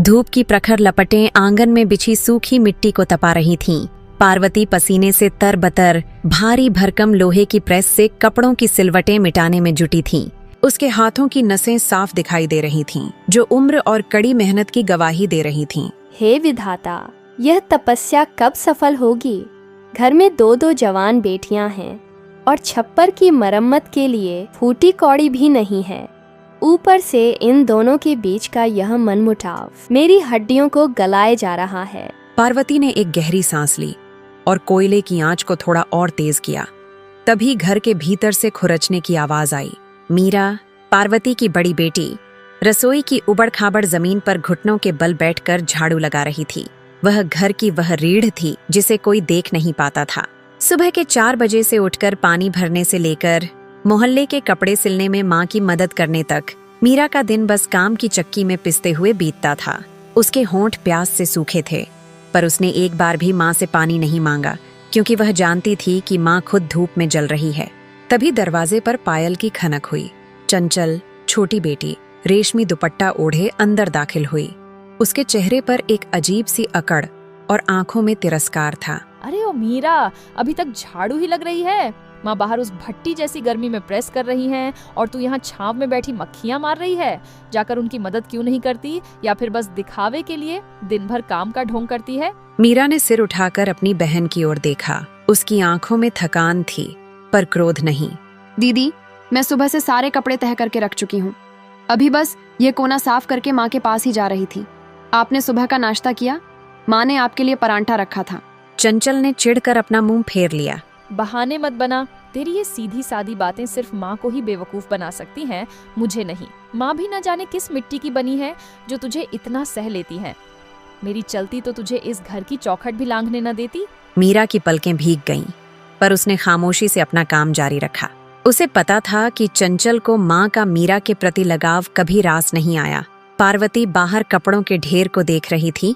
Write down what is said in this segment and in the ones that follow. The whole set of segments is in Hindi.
धूप की प्रखर लपटें आंगन में बिछी सूखी मिट्टी को तपा रही थीं। पार्वती पसीने से तरबतर भारी भरकम लोहे की प्रेस से कपड़ों की सिलवटें मिटाने में जुटी थीं। उसके हाथों की नसें साफ दिखाई दे रही थीं, जो उम्र और कड़ी मेहनत की गवाही दे रही थीं। हे विधाता, यह तपस्या कब सफल होगी? घर में 2-2 जवान बेटियां हैं और छप्पर की मरम्मत के लिए फूटी कौड़ी भी नहीं है। ऊपर से इन दोनों के बीच का यह मनमुटाव मेरी हड्डियों को गलाए जा रहा है। पार्वती ने एक गहरी सांस ली और कोयले की आंच को थोड़ा और तेज किया। तभी घर के भीतर से खुरचने की आवाज आई। मीरा, पार्वती की बड़ी बेटी, रसोई की उबड़-खाबड़ जमीन पर घुटनों के बल बैठकर झाड़ू लगा रही थी। वह घर की वह रीढ़ थी जिसे कोई देख नहीं पाता था। सुबह के 4 बजे से उठकर पानी भरने से लेकर मोहल्ले के कपड़े सिलने में माँ की मदद करने तक मीरा का दिन बस काम की चक्की में पिसते हुए बीतता था। उसके होंठ प्यास से सूखे थे, पर उसने एक बार भी माँ से पानी नहीं मांगा, क्योंकि वह जानती थी कि माँ खुद धूप में जल रही है। तभी दरवाजे पर पायल की खनक हुई। चंचल, छोटी बेटी, रेशमी दुपट्टा ओढ़े अंदर दाखिल हुई। उसके चेहरे पर एक अजीब सी अकड़ और आंखों में तिरस्कार था। अरे ओ मीरा, अभी तक झाड़ू ही लग रही है। माँ बाहर उस भट्टी जैसी गर्मी में प्रेस कर रही हैं और तू यहाँ छांव में बैठी मक्खियाँ मार रही है। जाकर उनकी मदद क्यों नहीं करती, या फिर बस दिखावे के लिए दिन भर काम का ढोंग करती है? मीरा ने सिर उठाकर अपनी बहन की ओर देखा। उसकी आंखों में थकान थी, पर क्रोध नहीं। दीदी, मैं सुबह से सारे कपड़े तह करके रख चुकी हूँ। अभी बस ये कोना साफ करके माँ के पास ही जा रही थी। आपने सुबह का नाश्ता किया? माँ ने आपके लिए परांठा रखा था। चंचल ने चिढ़कर अपना मुंह फेर लिया। बहाने मत बना। तेरी ये सीधी सादी बातें सिर्फ माँ को ही बेवकूफ बना सकती हैं, मुझे नहीं। माँ भी न जाने किस मिट्टी की बनी है जो तुझे इतना सह लेती है। मेरी चलती तो तुझे इस घर की चौखट भी लांघने न देती। मीरा की पलकें भीग गईं, पर उसने खामोशी से अपना काम जारी रखा। उसे पता था कि चंचल को माँ का मीरा के प्रति लगाव कभी रास नहीं आया। पार्वती बाहर कपड़ों के ढेर को देख रही थी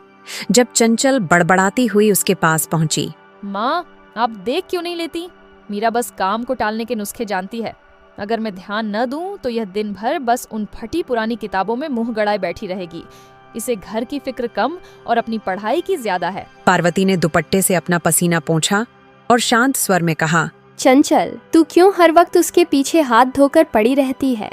जब चंचल बड़बड़ाती हुई उसके पास पहुंची। माँ, आप देख क्यों नहीं लेती? मीरा बस काम को टालने के नुस्खे जानती है। अगर मैं ध्यान न दूं तो यह दिन भर बस उन फटी पुरानी किताबों में मुंह गड़ाए बैठी रहेगी। इसे घर की फिक्र कम और अपनी पढ़ाई की ज्यादा है। पार्वती ने दुपट्टे से अपना पसीना पोंछा और शांत स्वर में कहा, चंचल, तू क्यों हर वक्त उसके पीछे हाथ धोकर पड़ी रहती है?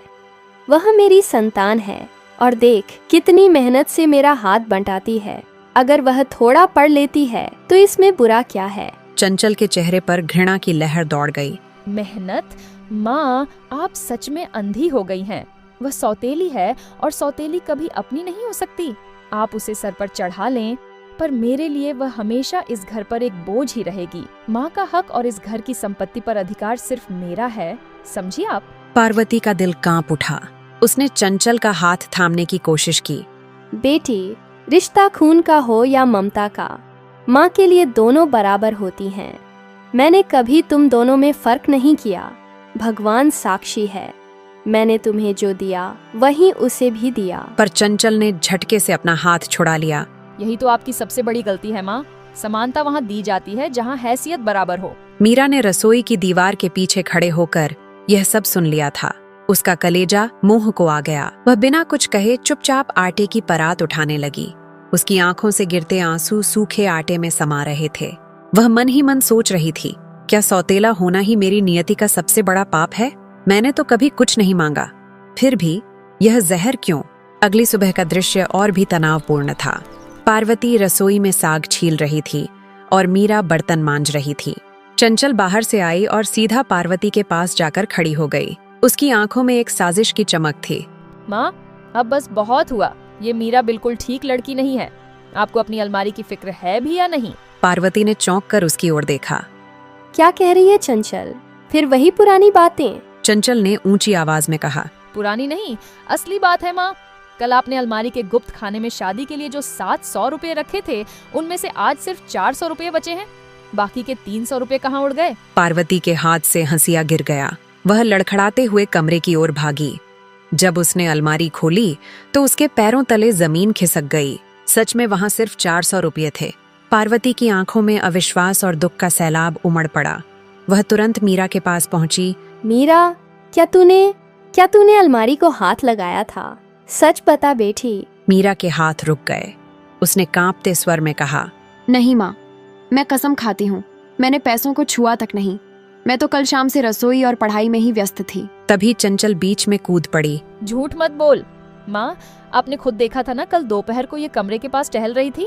वह मेरी संतान है और देख कितनी मेहनत से मेरा हाथ बंटाती है। अगर वह थोड़ा पढ़ लेती है तो इसमें बुरा क्या है? चंचल के चेहरे पर घृणा की लहर दौड़ गई। मेहनत? माँ, आप सच में अंधी हो गई हैं। वह सौतेली है और सौतेली कभी अपनी नहीं हो सकती। आप उसे सर पर चढ़ा लें, पर मेरे लिए वह हमेशा इस घर पर एक बोझ ही रहेगी। माँ का हक और इस घर की संपत्ति पर अधिकार सिर्फ मेरा है, समझी आप? पार्वती का दिल कांप उठा। उसने चंचल का हाथ थामने की कोशिश की। बेटी, रिश्ता खून का हो या ममता का, माँ के लिए दोनों बराबर होती हैं। मैंने कभी तुम दोनों में फर्क नहीं किया। भगवान साक्षी है, मैंने तुम्हें जो दिया वही उसे भी दिया। पर चंचल ने झटके से अपना हाथ छुड़ा लिया। यही तो आपकी सबसे बड़ी गलती है माँ। समानता वहाँ दी जाती है जहाँ हैसियत बराबर हो। मीरा ने रसोई की दीवार के पीछे खड़े होकर यह सब सुन लिया था। उसका कलेजा मुंह को आ गया। वह बिना कुछ कहे चुपचाप आटे की परात उठाने लगी। उसकी आंखों से गिरते आंसू सूखे आटे में समा रहे थे। वह मन ही मन सोच रही थी, क्या सौतेला होना ही मेरी नियति का सबसे बड़ा पाप है? मैंने तो कभी कुछ नहीं मांगा, फिर भी यह जहर क्यों? अगली सुबह का दृश्य और भी तनावपूर्ण था। पार्वती रसोई में साग छील रही थी और मीरा बर्तन मांज रही थी। चंचल बाहर से आई और सीधा पार्वती के पास जाकर खड़ी हो गई। उसकी आंखों में एक साजिश की चमक थी। माँ, अब बस बहुत हुआ। ये मीरा बिल्कुल ठीक लड़की नहीं है। आपको अपनी अलमारी की फिक्र है भी या नहीं? पार्वती ने चौंक कर उसकी ओर देखा। क्या कह रही है चंचल? फिर वही पुरानी बातें? चंचल ने ऊंची आवाज में कहा। पुरानी नहीं, असली बात है माँ। कल आपने अलमारी के गुप्त खाने में शादी के लिए जो 700 रुपए रखे थे, उनमें से आज सिर्फ 400 रुपए बचे हैं। बाकी के 300 रुपए कहाँ उड़ गए? पार्वती के हाथ से हंसिया गिर गया। वह लड़खड़ाते हुए कमरे की ओर भागी। जब उसने अलमारी खोली तो उसके पैरों तले जमीन खिसक गई। सच में वहां सिर्फ 400 रुपये थे। पार्वती की आंखों में अविश्वास और दुख का सैलाब उमड़ पड़ा। वह तुरंत मीरा के पास पहुंची। मीरा, क्या तूने अलमारी को हाथ लगाया था? सच बता बेटी, मीरा के हाथ रुक गए। उसने कांपते स्वर में कहा, नहीं माँ, मैं कसम खाती हूँ, मैंने पैसों को छुआ तक नहीं। मैं तो कल शाम से रसोई और पढ़ाई में ही व्यस्त थी। तभी चंचल बीच में कूद पड़ी। झूठ मत बोल। माँ, आपने खुद देखा था ना, कल दोपहर को ये कमरे के पास टहल रही थी।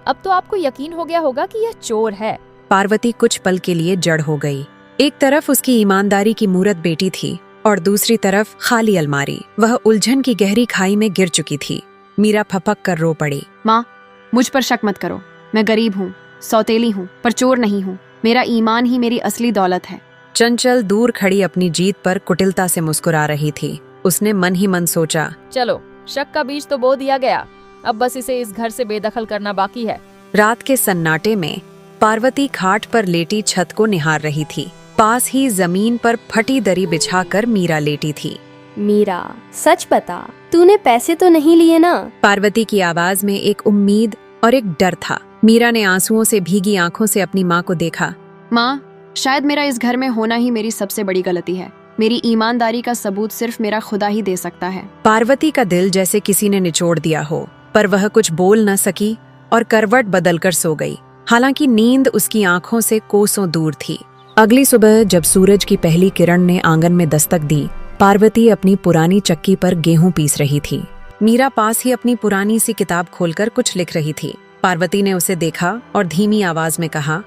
अब तो आपको यकीन हो गया होगा कि यह चोर है। पार्वती कुछ पल के लिए जड़ हो गई। एक तरफ उसकी ईमानदारी की मूरत बेटी थी और दूसरी तरफ खाली अलमारी। वह उलझन की गहरी खाई में गिर चुकी थी। मीरा फपक कर रो पड़ी। माँ, मुझ पर शक मत करो। मैं गरीब हूँ, सौतेली हूँ, पर चोर नहीं हूँ। मेरा ईमान ही मेरी असली दौलत है। चंचल दूर खड़ी अपनी जीत पर कुटिलता से मुस्कुरा रही थी। उसने मन ही मन सोचा, चलो, शक का बीज तो बो दिया गया, अब बस इसे इस घर से बेदखल करना बाकी है। रात के सन्नाटे में पार्वती खाट पर लेटी छत को निहार रही थी। पास ही जमीन पर फटी दरी बिछाकर मीरा लेटी थी। मीरा, सच बता, तूने पैसे तो नहीं लिए ना? पार्वती की आवाज में एक उम्मीद और एक डर था। मीरा ने आंसुओं से भीगी आंखों से अपनी माँ को देखा। माँ, शायद मेरा इस घर में होना ही मेरी सबसे बड़ी गलती है। मेरी ईमानदारी का सबूत सिर्फ मेरा खुदा ही दे सकता है। पार्वती का दिल जैसे किसी ने निचोड़ दिया हो, पर वह कुछ बोल न सकी और करवट बदलकर सो गई। हालांकि नींद उसकी आंखों से कोसों दूर थी। अगली सुबह जब सूरज की पहली किरण ने आंगन में दस्तक दी, पार्वती अपनी पुरानी चक्की पर गेहूं पीस रही थी। मीरा पास ही अपनी पुरानी सी किताब खोलकर कुछ लिख रही थी। पार्वती ने उसे देखा और धीमी आवाज में कहा,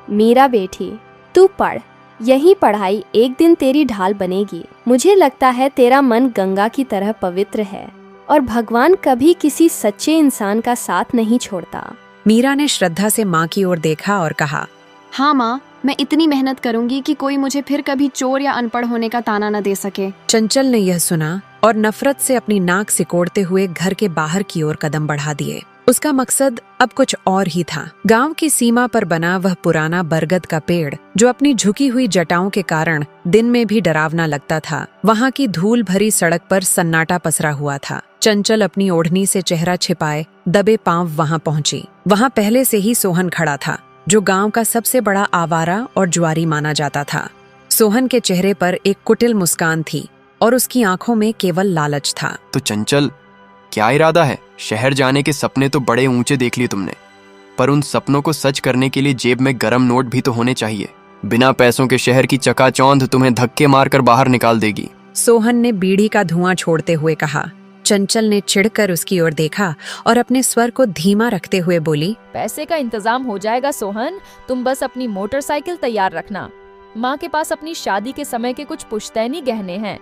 मीरा बेटी, तू पढ़। यही पढ़ाई एक दिन तेरी ढाल बनेगी। मुझे लगता है तेरा मन गंगा की तरह पवित्र है और भगवान कभी किसी सच्चे इंसान का साथ नहीं छोड़ता। मीरा ने श्रद्धा से माँ की ओर देखा और कहा, हाँ माँ, मैं इतनी मेहनत करूंगी कि कोई मुझे फिर कभी चोर या अनपढ़ होने का ताना न दे सके। चंचल ने यह सुना और नफरत से अपनी नाक सिकोड़ते हुए घर के बाहर की ओर कदम बढ़ा दिए। उसका मकसद अब कुछ और ही था। गांव की सीमा पर बना वह पुराना बरगद का पेड़, जो अपनी झुकी हुई जटाओं के कारण दिन में भी डरावना लगता था, वहां की धूल भरी सड़क पर सन्नाटा पसरा हुआ था। चंचल अपनी ओढ़नी से चेहरा छिपाए दबे पांव वहां पहुंची। वहां पहले से ही सोहन खड़ा था, जो गांव का सबसे बड़ा आवारा और जुआरी माना जाता था। सोहन के चेहरे पर एक कुटिल मुस्कान थी और उसकी आंखों में केवल लालच था। तो चंचल, क्या इरादा है? शहर जाने के सपने तो बड़े ऊंचे देख लिए तुमने, पर उन सपनों को सच करने के लिए जेब में गरम नोट भी तो होने चाहिए। बिना पैसों के शहर की चकाचौंध तुम्हें धक्के मारकर बाहर निकाल देगी। सोहन ने बीड़ी का धुआं छोड़ते हुए कहा। चंचल ने चिढ़कर उसकी ओर देखा और अपने स्वर को धीमा रखते हुए बोली, पैसे का इंतजाम हो जाएगा सोहन, तुम बस अपनी मोटरसाइकिल तैयार रखना। माँ के पास अपनी शादी के समय के कुछ पुश्तैनी गहने हैं।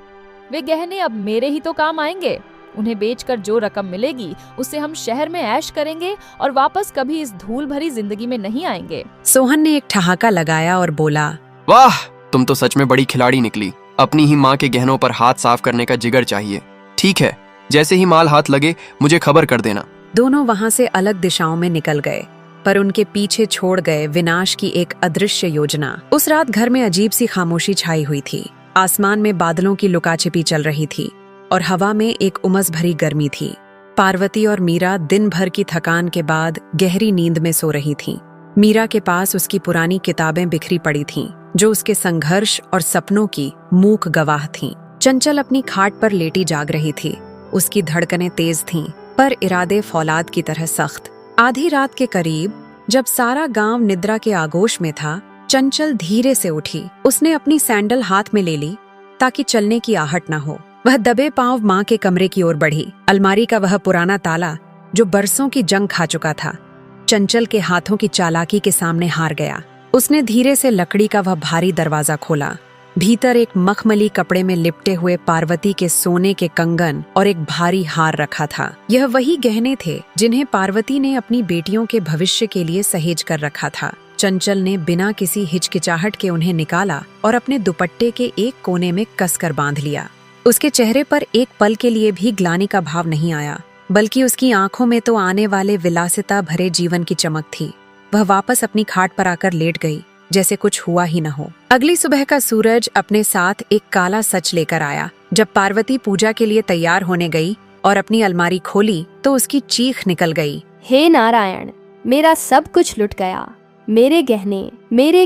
वे गहने अब मेरे ही तो काम आएंगे। उन्हें बेचकर जो रकम मिलेगी उससे हम शहर में ऐश करेंगे और वापस कभी इस धूल भरी जिंदगी में नहीं आएंगे। सोहन ने एक ठहाका लगाया और बोला, वाह, तुम तो सच में बड़ी खिलाड़ी निकली। अपनी ही माँ के गहनों पर हाथ साफ करने का जिगर चाहिए। ठीक है, जैसे ही माल हाथ लगे मुझे खबर कर देना। दोनों वहां से अलग दिशाओं में निकल गए, पर उनके पीछे छोड़ गए विनाश की एक अदृश्य योजना। उस रात घर में अजीब सी खामोशी छाई हुई थी। आसमान में बादलों की लुकाछिपी चल रही थी और हवा में एक उमस भरी गर्मी थी। पार्वती और मीरा दिन भर की थकान के बाद गहरी नींद में सो रही थीं। मीरा के पास उसकी पुरानी किताबें बिखरी पड़ी थीं, जो उसके संघर्ष और सपनों की मूक गवाह थीं। चंचल अपनी खाट पर लेटी जाग रही थी। उसकी धड़कनें तेज थीं, पर इरादे फौलाद की तरह सख्त। आधी रात के करीब जब सारा गांव निद्रा के आगोश में था, चंचल धीरे से उठी। उसने अपनी सैंडल हाथ में ले ली ताकि चलने की आहट न हो। वह दबे पांव माँ के कमरे की ओर बढ़ी। अलमारी का वह पुराना ताला, जो बरसों की जंग खा चुका था, चंचल के हाथों की चालाकी के सामने हार गया। उसने धीरे से लकड़ी का वह भारी दरवाजा खोला। भीतर एक मखमली कपड़े में लिपटे हुए पार्वती के सोने के कंगन और एक भारी हार रखा था। यह वही गहने थे जिन्हें पार्वती ने अपनी बेटियों के भविष्य के लिए सहेज कर रखा था। चंचल ने बिना किसी हिचकिचाहट के उन्हें निकाला और अपने दुपट्टे के एक कोने में कसकर बांध लिया। उसके चेहरे पर एक पल के लिए भी ग्लानि का भाव नहीं आया, बल्कि उसकी आंखों में तो आने वाले विलासिता भरे जीवन की चमक थी। वह वापस अपनी खाट पर आकर लेट गई, जैसे कुछ हुआ ही न हो। अगली सुबह का सूरज अपने साथ एक काला सच लेकर आया। जब पार्वती पूजा के लिए तैयार होने गई और अपनी अलमारी खोली तो उसकी चीख निकल गई। हे नारायण, मेरा सब कुछ लुट गया। मेरे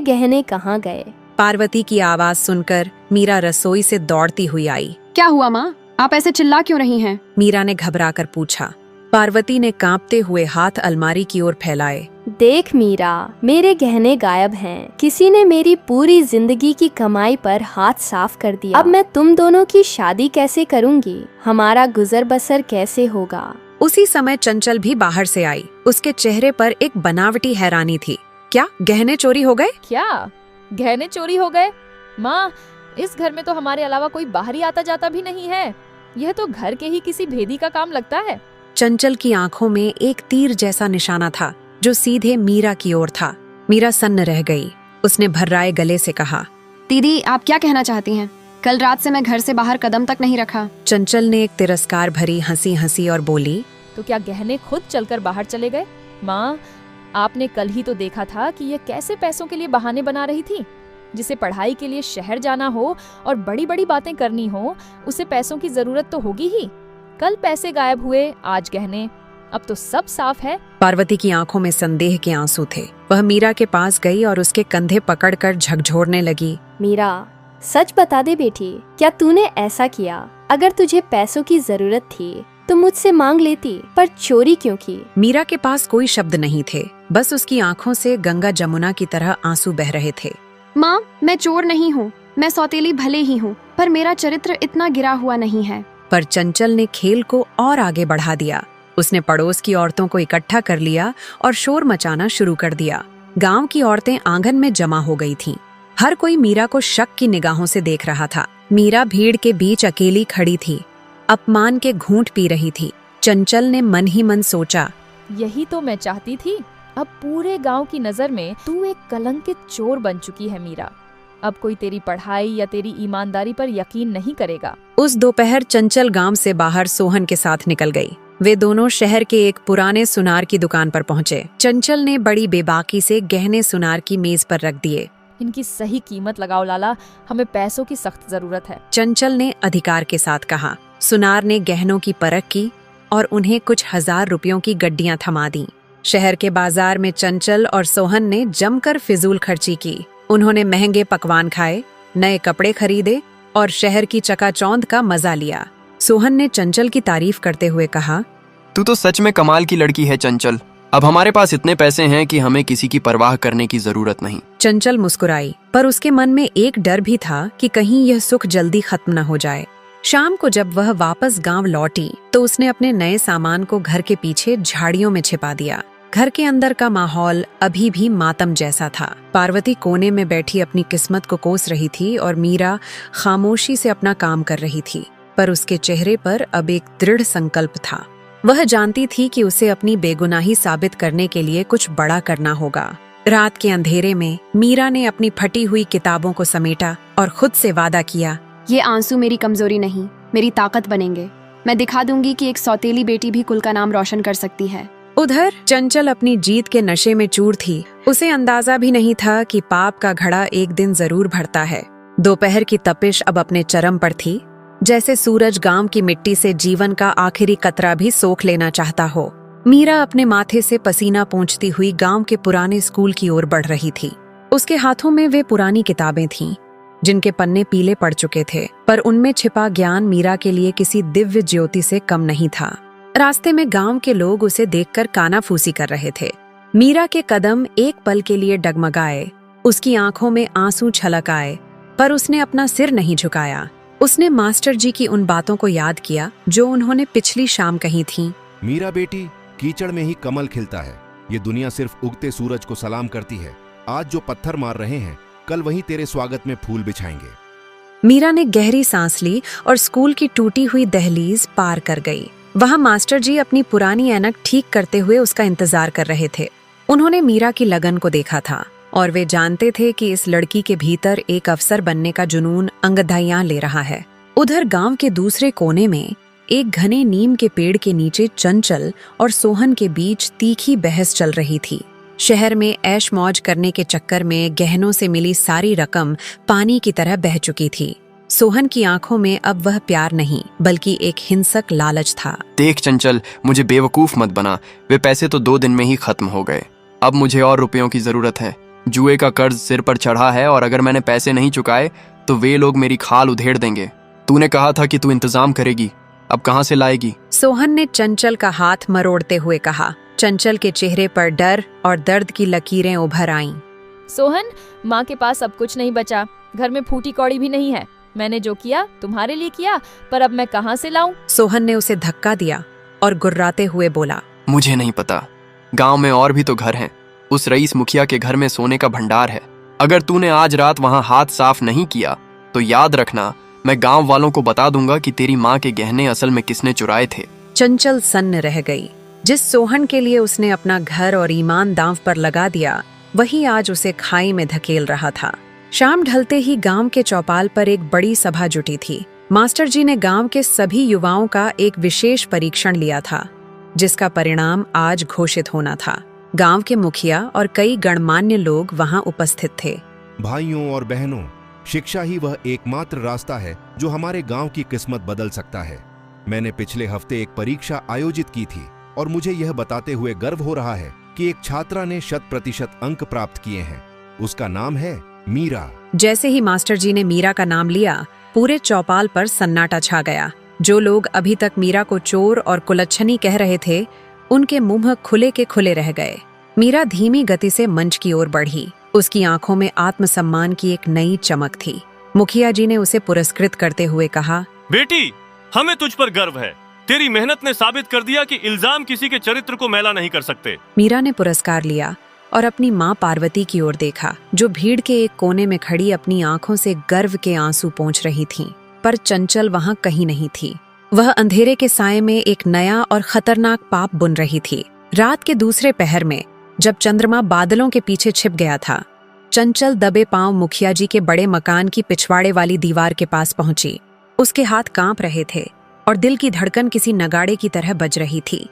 गहने कहाँ गए? पार्वती की आवाज सुनकर मीरा रसोई से दौड़ती हुई आई। क्या हुआ माँ? आप ऐसे चिल्ला क्यों रही हैं? मीरा ने घबराकर पूछा। पार्वती ने कांपते हुए हाथ अलमारी की ओर फैलाए। देख मीरा, मेरे गहने गायब हैं। किसी ने मेरी पूरी जिंदगी की कमाई पर हाथ साफ कर दिया। अब मैं तुम दोनों की शादी कैसे करूंगी? हमारा गुजर बसर कैसे होगा? उसी समय चंचल भी बाहर से आई। उसके चेहरे पर एक बनावटी हैरानी थी। क्या गहने चोरी हो गए? क्या गहने चोरी हो गए? माँ, इस घर में तो हमारे अलावा कोई बाहरी आता जाता भी नहीं है। यह तो घर के ही किसी भेदी का काम लगता है। चंचल की आंखों में एक तीर जैसा निशाना था जो सीधे मीरा की ओर था। मीरा सन्न रह गई। उसने भर्राए गले से कहा, दीदी, आप क्या कहना चाहती हैं? कल रात से मैं घर से बाहर कदम तक नहीं रखा। चंचल ने एक तिरस्कार भरी हंसी हंसी और बोली, तो क्या गहने खुद चलकर बाहर चले गए? माँ, आपने कल ही तो देखा था कि यह कैसे पैसों के लिए बहाने बना रही थी। जिसे पढ़ाई के लिए शहर जाना हो और बड़ी बड़ी बातें करनी हो, उसे पैसों की जरूरत तो होगी ही। कल पैसे गायब हुए, आज गहने। अब तो सब साफ है। पार्वती की आंखों में संदेह के आंसू थे। वह मीरा के पास गई और उसके कंधे पकड़कर झकझोरने लगी। मीरा, सच बता दे बेटी, क्या तूने ऐसा किया? अगर तुझे पैसों की जरूरत थी तो मुझसे मांग लेती, पर चोरी क्यों की? मीरा के पास कोई शब्द नहीं थे। बस उसकी आंखों से गंगा जमुना की तरह आंसू बह रहे थे। माँ, मैं चोर नहीं हूँ। मैं सौतेली भले ही हूँ, पर मेरा चरित्र इतना गिरा हुआ नहीं है। पर चंचल ने खेल को और आगे बढ़ा दिया। उसने पड़ोस की औरतों को इकट्ठा कर लिया और शोर मचाना शुरू कर दिया। गांव की औरतें आंगन में जमा हो गई थीं। हर कोई मीरा को शक की निगाहों से देख रहा था। मीरा भीड़ के बीच अकेली खड़ी थी, अपमान के घूंट पी रही थी। चंचल ने मन ही मन सोचा, यही तो मैं चाहती थी। अब पूरे गांव की नजर में तू एक कलंकित चोर बन चुकी है मीरा। अब कोई तेरी पढ़ाई या तेरी ईमानदारी पर यकीन नहीं करेगा। उस दोपहर चंचल गांव से बाहर सोहन के साथ निकल गई। वे दोनों शहर के एक पुराने सुनार की दुकान पर पहुंचे। चंचल ने बड़ी बेबाकी से गहने सुनार की मेज पर रख दिए। इनकी सही कीमत लगाओ लाला, हमें पैसों की सख्त जरूरत है। चंचल ने अधिकार के साथ कहा। सुनार ने गहनों की परख की और उन्हें कुछ 1000 रुपयों की गड्डियां थमा दी। शहर के बाजार में चंचल और सोहन ने जमकर फिजूल खर्ची की। उन्होंने महंगे पकवान खाए, नए कपड़े खरीदे और शहर की चकाचौंध का मजा लिया। सोहन ने चंचल की तारीफ करते हुए कहा, तू तो सच में कमाल की लड़की है चंचल। अब हमारे पास इतने पैसे हैं कि हमें किसी की परवाह करने की जरूरत नहीं। चंचल मुस्कुराई, पर उसके मन में एक डर भी था कि कहीं यह सुख जल्दी खत्म न हो जाए। शाम को जब वह वापस गांव लौटी तो उसने अपने नए सामान को घर के पीछे झाड़ियों में छिपा दिया। घर के अंदर का माहौल अभी भी मातम जैसा था। पार्वती कोने में बैठी अपनी किस्मत को कोस रही थी और मीरा खामोशी से अपना काम कर रही थी। पर उसके चेहरे पर अब एक दृढ़ संकल्प था। वह जानती थी कि उसे अपनी बेगुनाही साबित करने के लिए कुछ बड़ा करना होगा। रात के अंधेरे में मीरा ने अपनी फटी हुई किताबों को समेटा और खुद से वादा किया, ये आंसू मेरी कमजोरी नहीं, मेरी ताकत बनेंगे। मैं दिखा दूंगी कि एक सौतेली बेटी भी कुल का नाम रोशन कर सकती है। उधर चंचल अपनी जीत के नशे में चूर थी। उसे अंदाजा भी नहीं था कि पाप का घड़ा एक दिन जरूर भरता है। दोपहर की तपिश अब अपने चरम पर थी, जैसे सूरज गांव की मिट्टी से जीवन का आखिरी कतरा भी सोख लेना चाहता हो। मीरा अपने माथे से पसीना पोंछती हुई गांव के पुराने स्कूल की ओर बढ़ रही थी। उसके हाथों में वे पुरानी किताबें थीं, जिनके पन्ने पीले पड़ चुके थे, पर उनमें छिपा ज्ञान मीरा के लिए किसी दिव्य ज्योति से कम नहीं था। रास्ते में गांव के लोग उसे देखकर कानाफूसी कर रहे थे। मीरा के कदम एक पल के लिए डगमगाए, उसकी आंखों में आंसू छलक आए, पर उसने अपना सिर नहीं झुकाया। उसने मास्टर जी की उन बातों को याद किया जो उन्होंने पिछली शाम कही थीं। मीरा बेटी, कीचड़ में ही कमल खिलता है। ये दुनिया सिर्फ उगते सूरज को सलाम करती है। आज जो पत्थर मार रहे हैं, कल वहीं तेरे स्वागत में फूल बिछाएंगे। मीरा ने गहरी सांस ली और स्कूल की टूटी हुई दहलीज पार कर गई। वहां मास्टर जी अपनी पुरानी ऐनक ठीक करते हुए उसका इंतजार कर रहे थे। उन्होंने मीरा की लगन को देखा था और वे जानते थे कि इस लड़की के भीतर एक अफसर बनने का जुनून अंगदाइयां ले रहा है। उधर गांव के दूसरे कोने में एक घने नीम के पेड़ के नीचे चंचल और सोहन के बीच तीखी बहस चल रही थी। शहर में ऐश मौज करने के चक्कर में गहनों से मिली सारी रकम पानी की तरह बह चुकी थी। सोहन की आंखों में अब वह प्यार नहीं बल्कि एक हिंसक लालच था। देख चंचल, मुझे बेवकूफ मत बना। वे पैसे तो 2 दिन में ही खत्म हो गए। अब मुझे और रुपयों की जरूरत है। जुए का कर्ज सिर पर चढ़ा है और अगर मैंने पैसे नहीं चुकाए तो वे लोग मेरी खाल उधेड़ देंगे। तूने कहा था कि तू इंतजाम करेगी, अब कहाँ से लाएगी? सोहन ने चंचल का हाथ मरोड़ते हुए कहा। चंचल के चेहरे पर डर और दर्द की लकीरें उभर आईं। सोहन, माँ के पास अब कुछ नहीं बचा, घर में फूटी कौड़ी भी नहीं है। मैंने जो किया तुम्हारे लिए किया, पर अब मैं कहाँ से लाऊं? सोहन ने उसे धक्का दिया और गुर्राते हुए बोला, मुझे नहीं पता, गांव में और भी तो घर हैं। उस रईस मुखिया के घर में सोने का भंडार है। अगर तूने आज रात वहां हाथ साफ नहीं किया तो याद रखना, मैं गांव वालों को बता दूंगा कि तेरी माँ के गहने असल में किसने चुराए थे। चंचल सन्न रह गई। जिस सोहन के लिए उसने अपना घर और ईमान दांव पर लगा दिया, वही आज उसे खाई में धकेल रहा था। शाम ढलते ही गांव के चौपाल पर एक बड़ी सभा जुटी थी। मास्टर जी ने गांव के सभी युवाओं का एक विशेष परीक्षण लिया था, जिसका परिणाम आज घोषित होना था। गांव के मुखिया और कई गणमान्य लोग वहां उपस्थित थे। भाइयों और बहनों, शिक्षा ही वह एकमात्र रास्ता है जो हमारे गांव की किस्मत बदल सकता है। मैंने पिछले हफ्ते एक परीक्षा आयोजित की थी और मुझे यह बताते हुए गर्व हो रहा है कि एक छात्रा ने 100% अंक प्राप्त किए हैं। उसका नाम है मीरा। जैसे ही मास्टर जी ने मीरा का नाम लिया, पूरे चौपाल पर सन्नाटा छा गया। जो लोग अभी तक मीरा को चोर और कुलच्छनी कह रहे थे, उनके मुंह खुले के खुले रह गए। मीरा धीमी गति से मंच की ओर बढ़ी। उसकी आंखों में आत्मसम्मान की एक नई चमक थी। मुखिया जी ने उसे पुरस्कृत करते हुए कहा, बेटी, हमें तुझ पर गर्व है। तेरी मेहनत ने साबित कर दिया कि इल्जाम किसी के चरित्र को मैला नहीं कर सकते। मीरा ने पुरस्कार लिया और अपनी माँ पार्वती की ओर देखा, जो भीड़ के एक कोने में खड़ी अपनी आंखों से गर्व के आंसू पोंछ रही थीं। पर चंचल वहां कहीं नहीं थी। वह अंधेरे के साये में एक नया और खतरनाक पाप बुन रही थी। रात के दूसरे पहर में, जब चंद्रमा बादलों के पीछे छिप गया था, चंचल दबे पांव मुखिया जी के बड़े मकान की पिछवाड़े वाली दीवार के पास पहुंची। उसके हाथ कांप रहे थे और दिल की धड़कन किसी नगाड़े की तरह बज रही थी।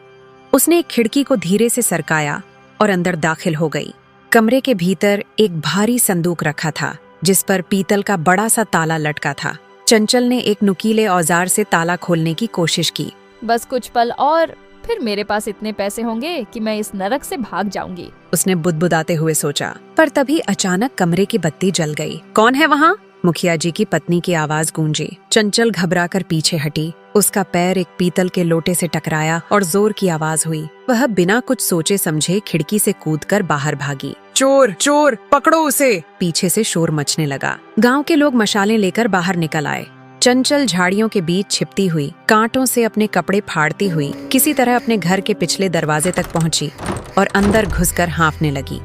उसने एक खिड़की को धीरे से सरकाया और अंदर दाखिल हो गई। कमरे के भीतर एक भारी संदूक रखा था, जिस पर पीतल का बड़ा सा ताला लटका था। चंचल ने एक नुकीले औजार से ताला खोलने की कोशिश की। बस कुछ पल और, फिर मेरे पास इतने पैसे होंगे कि मैं इस नरक से भाग जाऊंगी। उसने बुदबुदाते हुए सोचा। पर तभी अचानक कमरे की बत्ती जल गई। कौन है वहाँ? मुखिया जी की पत्नी की आवाज गूंजी। चंचल घबराकर पीछे हटी। उसका पैर एक पीतल के लोटे से टकराया और जोर की आवाज हुई। वह बिना कुछ सोचे समझे खिड़की से कूदकर बाहर भागी। चोर, चोर, पकड़ो उसे! पीछे से शोर मचने लगा। गांव के लोग मशालें लेकर बाहर निकल आए। चंचल झाड़ियों के बीच छिपती हुई, कांटों से अपने कपड़े फाड़ती हुई किसी तरह अपने घर के पिछले दरवाजे तक पहुंची और अंदर घुसकर हाँफने लगी।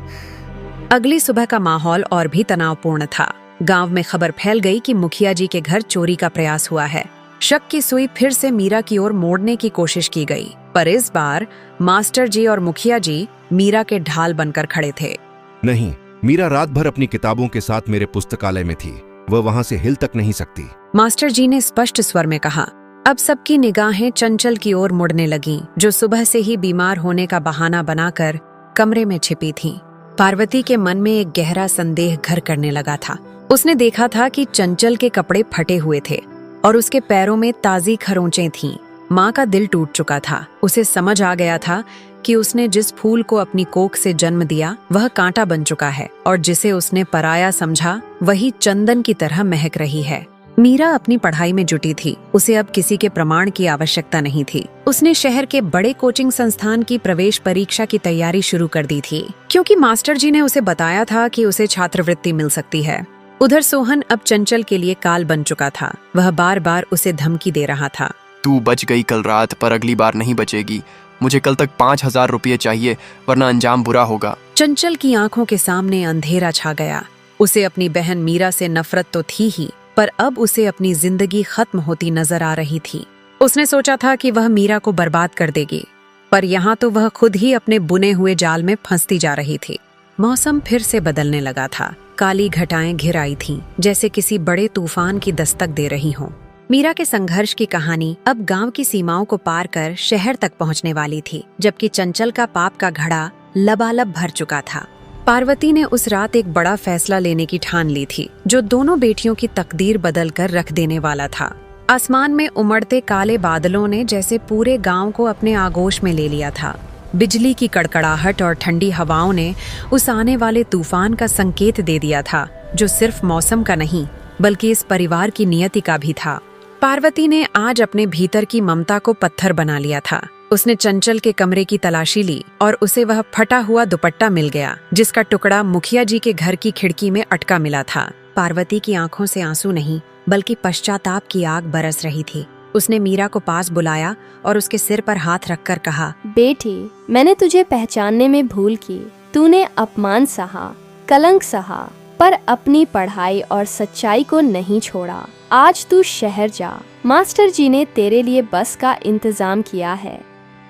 अगली सुबह का माहौल और भी तनावपूर्ण था। गांव में खबर फैल गई कि मुखिया जी के घर चोरी का प्रयास हुआ है। शक की सुई फिर से मीरा की ओर मोड़ने की कोशिश की गई, पर इस बार मास्टर जी और मुखिया जी मीरा के ढाल बनकर खड़े थे। नहीं, मीरा रात भर अपनी किताबों के साथ मेरे पुस्तकालय में थी। वह वहां से हिल तक नहीं सकती। मास्टर जी ने स्पष्ट स्वर में कहा। अब सबकी निगाहें चंचल की ओर मुड़ने लगीं, जो सुबह से ही बीमार होने का बहाना बनाकर कमरे में छिपी थी। पार्वती के मन में एक गहरा संदेह घर करने लगा था। उसने देखा था कि चंचल के कपड़े फटे हुए थे और उसके पैरों में ताजी खरोंचें थीं। माँ का दिल टूट चुका था। उसे समझ आ गया था कि उसने जिस फूल को अपनी कोख से जन्म दिया, वह कांटा बन चुका है और जिसे उसने पराया समझा, वही चंदन की तरह महक रही है। मीरा अपनी पढ़ाई में जुटी थी। उसे अब किसी के प्रमाण की आवश्यकता नहीं थी। उसने शहर के बड़े कोचिंग संस्थान की प्रवेश परीक्षा की तैयारी शुरू कर दी थी, क्योंकि मास्टर जी ने उसे बताया था कि उसे छात्रवृत्ति मिल सकती है। उधर सोहन अब चंचल के लिए काल बन चुका था। वह बार बार उसे धमकी दे रहा था। तू बच गई कल रात, पर अगली बार नहीं बचेगी। मुझे कल तक 5,000 रुपये चाहिए, वरना अंजाम बुरा होगा। चंचल की आंखों के सामने अंधेरा छा गया। उसे अपनी बहन मीरा से नफरत तो थी ही, पर अब उसे अपनी जिंदगी खत्म होती नजर आ रही थी। उसने सोचा था कि वह मीरा को बर्बाद कर देगी, पर यहाँ तो वह खुद ही अपने बुने हुए जाल में फंसती जा रही थी। मौसम फिर से बदलने लगा था। काली घटाएं घिर आई थीं, जैसे किसी बड़े तूफान की दस्तक दे रही हों। मीरा के संघर्ष की कहानी अब गांव की सीमाओं को पार कर शहर तक पहुंचने वाली थी, जबकि चंचल का पाप का घड़ा लबालब भर चुका था। पार्वती ने उस रात एक बड़ा फैसला लेने की ठान ली थी, जो दोनों बेटियों की तकदीर बदल कर रख देने वाला था। आसमान में उमड़ते काले बादलों ने जैसे पूरे गांव को अपने आगोश में ले लिया था। बिजली की कड़कड़ाहट और ठंडी हवाओं ने उस आने वाले तूफान का संकेत दे दिया था, जो सिर्फ मौसम का नहीं, बल्कि इस परिवार की नियति का भी था। पार्वती ने आज अपने भीतर की ममता को पत्थर बना लिया था। उसने चंचल के कमरे की तलाशी ली और उसे वह फटा हुआ दुपट्टा मिल गया जिसका टुकड़ा मुखिया जी के घर की खिड़की में अटका मिला था। पार्वती की आंखों से आंसू नहीं बल्कि पश्चाताप की आग बरस रही थी। उसने मीरा को पास बुलाया और उसके सिर पर हाथ रखकर कहा, बेटी, मैंने तुझे पहचानने में भूल की। तूने अपमान सहा, कलंक सहा, पर अपनी पढ़ाई और सच्चाई को नहीं छोड़ा। आज तू शहर जा, मास्टर जी ने तेरे लिए बस का इंतजाम किया है।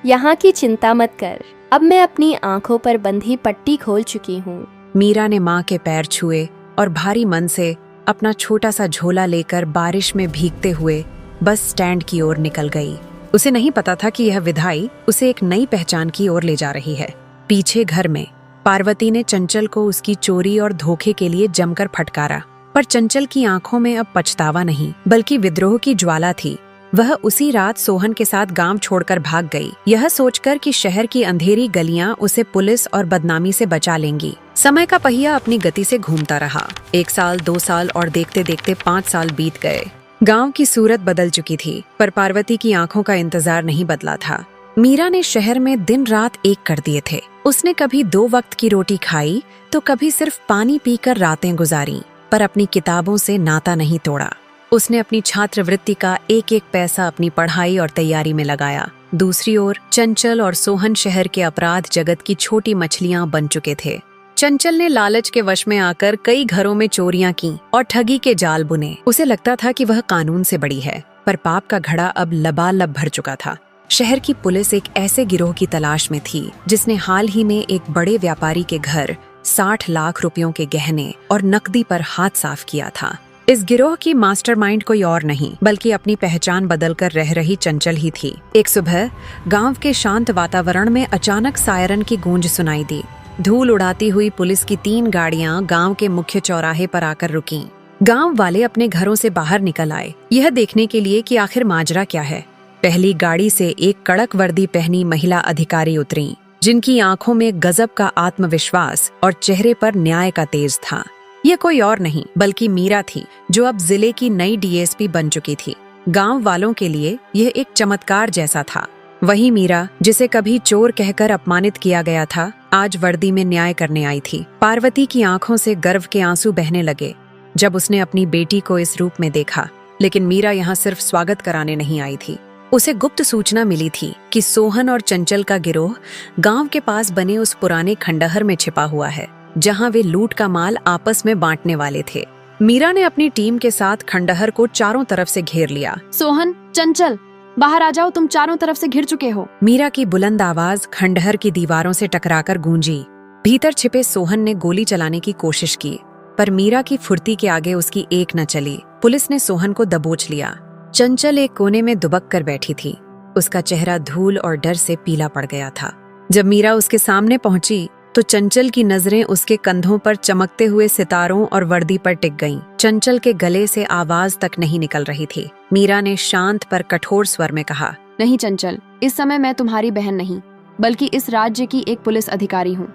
यहाँ की चिंता मत कर, अब मैं अपनी आंखों पर बंधी पट्टी खोल चुकी हूँ। मीरा ने माँ के पैर छुए और भारी मन से अपना छोटा सा झोला लेकर बारिश में भीगते हुए बस स्टैंड की ओर निकल गई। उसे नहीं पता था कि यह विदाई उसे एक नई पहचान की ओर ले जा रही है। पीछे घर में पार्वती ने चंचल को उसकी चोरी और धोखे के लिए जमकर फटकारा, पर चंचल की आंखों में अब पछतावा नहीं बल्कि विद्रोह की ज्वाला थी। वह उसी रात सोहन के साथ गांव छोड़कर भाग गई, यह सोचकर कि शहर की अंधेरी गलियां उसे पुलिस और बदनामी से बचा लेंगी। समय का पहिया अपनी गति से घूमता रहा। 1 साल, 2 साल और देखते देखते 5 साल बीत गए। गांव की सूरत बदल चुकी थी, पर पार्वती की आंखों का इंतजार नहीं बदला था। मीरा ने शहर में दिन रात एक कर दिए थे। उसने कभी 2 वक्त की रोटी खाई तो कभी सिर्फ पानी पीकर रातें गुजारी, पर अपनी किताबों से नाता नहीं तोड़ा। उसने अपनी छात्रवृत्ति का एक एक पैसा अपनी पढ़ाई और तैयारी में लगाया। दूसरी ओर चंचल और सोहन शहर के अपराध जगत की छोटी मछलियां बन चुके थे। चंचल ने लालच के वश में आकर कई घरों में चोरियां की और ठगी के जाल बुने। उसे लगता था कि वह कानून से बड़ी है, पर पाप का घड़ा अब लबालब भर चुका था। शहर की पुलिस एक ऐसे गिरोह की तलाश में थी जिसने हाल ही में एक बड़े व्यापारी के घर 60 लाख रुपयों के गहने और नकदी पर हाथ साफ किया था। इस गिरोह की मास्टरमाइंड कोई और नहीं बल्कि अपनी पहचान बदलकर रह रही चंचल ही थी। एक सुबह गांव के शांत वातावरण में अचानक सायरन की गूंज सुनाई दी। धूल उड़ाती हुई पुलिस की 3 गाड़ियां गांव के मुख्य चौराहे पर आकर रुकीं। गांव वाले अपने घरों से बाहर निकल आए, यह देखने के लिए कि आखिर माजरा क्या है। पहली गाड़ी से एक कड़क वर्दी पहनी महिला अधिकारी उतरी, जिनकी आंखों में गजब का आत्मविश्वास और चेहरे पर न्याय का तेज था। यह कोई और नहीं बल्कि मीरा थी, जो अब जिले की नई डीएसपी बन चुकी थी। गांव वालों के लिए यह एक चमत्कार जैसा था। वही मीरा जिसे कभी चोर कहकर अपमानित किया गया था, आज वर्दी में न्याय करने आई थी। पार्वती की आंखों से गर्व के आंसू बहने लगे जब उसने अपनी बेटी को इस रूप में देखा। लेकिन मीरा यहाँ सिर्फ स्वागत कराने नहीं आई थी। उसे गुप्त सूचना मिली थी कि सोहन और चंचल का गिरोह गांव के पास बने उस पुराने खंडहर में छिपा हुआ है, जहां वे लूट का माल आपस में बांटने वाले थे। मीरा ने अपनी टीम के साथ खंडहर को चारों तरफ से घेर लिया। सोहन, चंचल, बाहर आ जाओ, तुम चारों तरफ से घिर चुके हो। मीरा की बुलंद आवाज खंडहर की दीवारों से टकराकर गूंजी। भीतर छिपे सोहन ने गोली चलाने की कोशिश की, पर मीरा की फुर्ती के आगे उसकी एक न चली। पुलिस ने सोहन को दबोच लिया। चंचल एक कोने में दुबक कर बैठी थी। उसका चेहरा धूल और डर से पीला पड़ गया था। जब मीरा उसके सामने पहुंची तो चंचल की नजरें उसके कंधों पर चमकते हुए सितारों और वर्दी पर टिक गईं। चंचल के गले से आवाज तक नहीं निकल रही थी। मीरा ने शांत पर कठोर स्वर में कहा, नहीं चंचल, इस समय मैं तुम्हारी बहन नहीं बल्कि इस राज्य की एक पुलिस अधिकारी हूँ।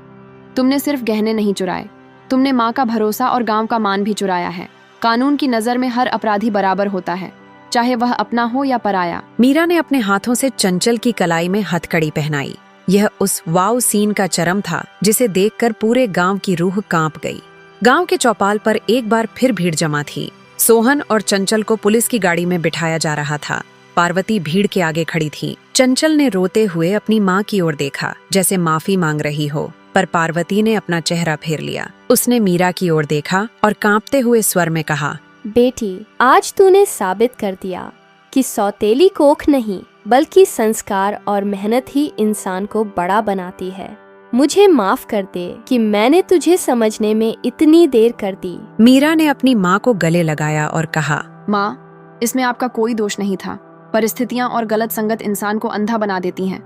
तुमने सिर्फ गहने नहीं चुराए, तुमने माँ का भरोसा और गांव का मान भी चुराया है। कानून की नजर में हर अपराधी बराबर होता है, चाहे वह अपना हो या पराया। मीरा ने अपने हाथों से चंचल की कलाई में हथकड़ी पहनाई। यह उस वाव सीन का चरम था जिसे देखकर पूरे गांव की रूह कांप गई। गांव के चौपाल पर एक बार फिर भीड़ जमा थी। सोहन और चंचल को पुलिस की गाड़ी में बिठाया जा रहा था। पार्वती भीड़ के आगे खड़ी थी। चंचल ने रोते हुए अपनी माँ की ओर देखा, जैसे माफी मांग रही हो, पर पार्वती ने अपना चेहरा फेर लिया। उसने मीरा की ओर देखा और कांपते हुए स्वर में कहा, बेटी, आज तूने साबित कर दिया कि सौतेली कोख नहीं बल्कि संस्कार और मेहनत ही इंसान को बड़ा बनाती है। मुझे माफ कर दे कि मैंने तुझे समझने में इतनी देर कर दी। मीरा ने अपनी माँ को गले लगाया और कहा, माँ, इसमें आपका कोई दोष नहीं था। परिस्थितियाँ और गलत संगत इंसान को अंधा बना देती हैं।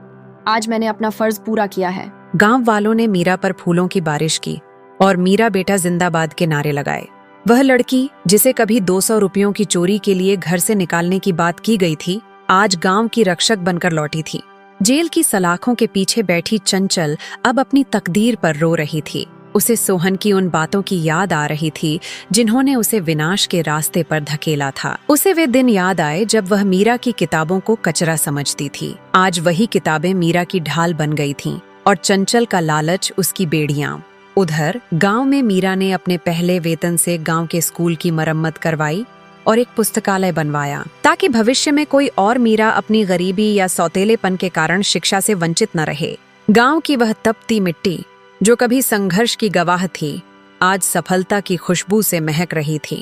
आज मैंने अपना फर्ज पूरा किया है। गांव वालों ने मीरा पर फूलों की बारिश की और मीरा बेटा जिंदाबाद के नारे लगाए। वह लड़की जिसे कभी 200 रुपयों की चोरी के लिए घर से निकालने की बात की गई थी, आज गांव की रक्षक बनकर लौटी थी। जेल की सलाखों के पीछे बैठी चंचल अब अपनी तकदीर पर रो रही थी। उसे सोहन की उन बातों की याद आ रही थी जिन्होंने उसे विनाश के रास्ते पर धकेला था। उसे वे दिन याद आए जब वह मीरा की किताबों को कचरा समझती थी। आज वही किताबें मीरा की ढाल बन गई थीं और चंचल का लालच उसकी बेड़ियां। उधर गांव में मीरा ने अपने पहले वेतन से गांव के स्कूल की मरम्मत करवाई और एक पुस्तकालय बनवाया ताकि भविष्य में कोई और मीरा अपनी गरीबी या सौतेलेपन के कारण शिक्षा से वंचित न रहे। गांव की वह तपती मिट्टी जो कभी संघर्ष की गवाह थी, आज सफलता की खुशबू से महक रही थी।